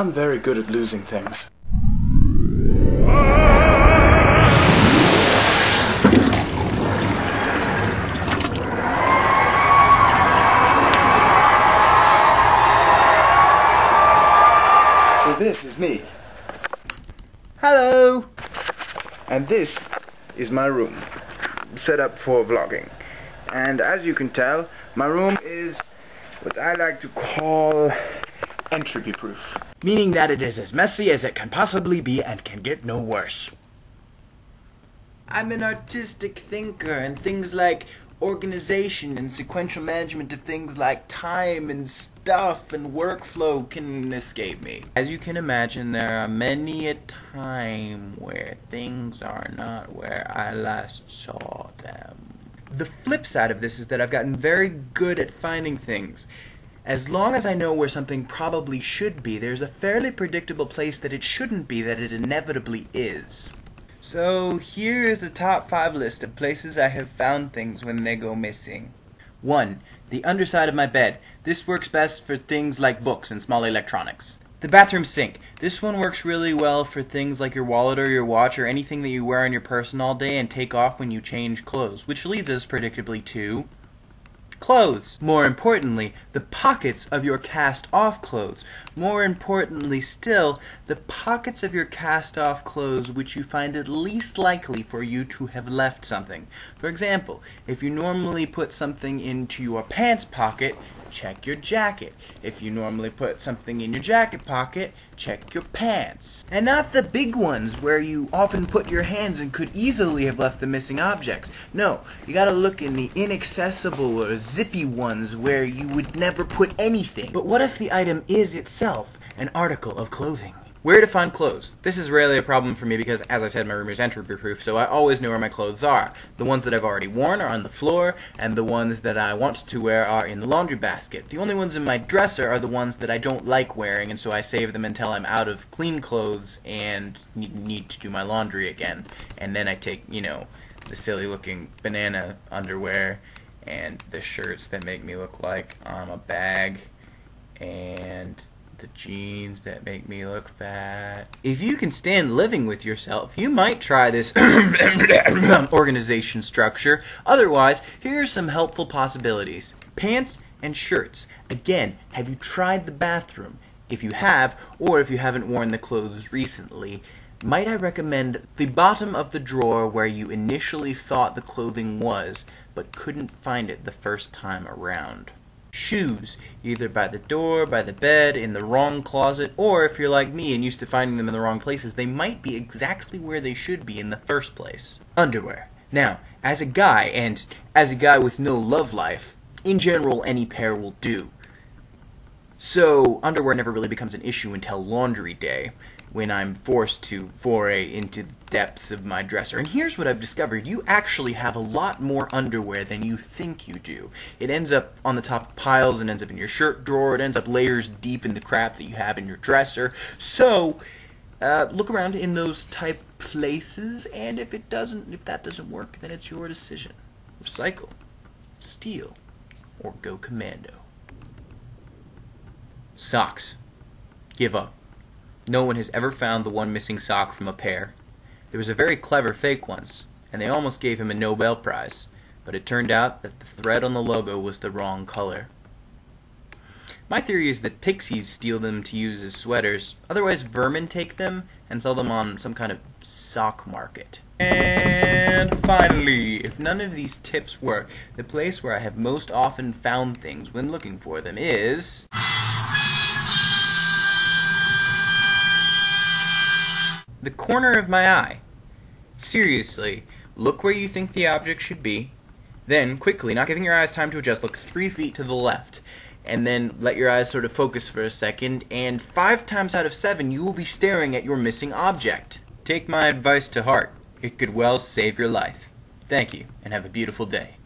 I'm very good at losing things. So this is me. Hello! And this is my room, set up for vlogging. And as you can tell, my room is what I like to call entropy proof. Meaning that it is as messy as it can possibly be and can get no worse. I'm an artistic thinker, and things like organization and sequential management of things like time and stuff and workflow can escape me. As you can imagine, there are many a time where things are not where I last saw them. The flip side of this is that I've gotten very good at finding things. As long as I know where something probably should be, there's a fairly predictable place that it shouldn't be that it inevitably is. So here is a top 5 list of places I have found things when they go missing. 1. The underside of my bed. This works best for things like books and small electronics. The bathroom sink. This one works really well for things like your wallet or your watch or anything that you wear on your person all day and take off when you change clothes, which leads us predictably to clothes. More importantly, the pockets of your cast-off clothes. More importantly still, the pockets of your cast-off clothes which you find it least likely for you to have left something. For example, if you normally put something into your pants pocket, check your jacket. If you normally put something in your jacket pocket, check your pants. And not the big ones where you often put your hands and could easily have left the missing objects. No, you gotta look in the inaccessible or zippy ones where you would never put anything. But what if the item is itself an article of clothing? Where to find clothes? This is rarely a problem for me because, as I said, my room is entropy proof, so I always know where my clothes are. The ones that I've already worn are on the floor, and the ones that I want to wear are in the laundry basket. The only ones in my dresser are the ones that I don't like wearing, and so I save them until I'm out of clean clothes and need to do my laundry again. And then I take, you know, the silly looking banana underwear and the shirts that make me look like I'm a bag and the jeans that make me look fat. If you can stand living with yourself, you might try this organization structure. Otherwise, here are some helpful possibilities. Pants and shirts. Again, have you tried the bathroom? If you have, or if you haven't worn the clothes recently, might I recommend the bottom of the drawer where you initially thought the clothing was, but couldn't find it the first time around. Shoes, either by the door, by the bed, in the wrong closet, or if you're like me and used to finding them in the wrong places, they might be exactly where they should be in the first place. Underwear. Now, as a guy, and as a guy with no love life, in general any pair will do. So, underwear never really becomes an issue until laundry day, when I'm forced to foray into the depths of my dresser. And here's what I've discovered. You actually have a lot more underwear than you think you do. It ends up on the top of piles, and ends up in your shirt drawer, it ends up layers deep in the crap that you have in your dresser. So, look around in those type places, and if that doesn't work, then it's your decision. Recycle, steal, or go commando. Socks. Give up. No one has ever found the one missing sock from a pair. There was a very clever fake once, and they almost gave him a Nobel Prize, but it turned out that the thread on the logo was the wrong color. My theory is that pixies steal them to use as sweaters, otherwise vermin take them and sell them on some kind of sock market. And finally, if none of these tips work, the place where I have most often found things when looking for them is the corner of my eye. Seriously, look where you think the object should be, then quickly, not giving your eyes time to adjust, look 3 feet to the left, and then let your eyes sort of focus for a second, and 5 times out of 7 you will be staring at your missing object. Take my advice to heart. It could well save your life. Thank you, and have a beautiful day.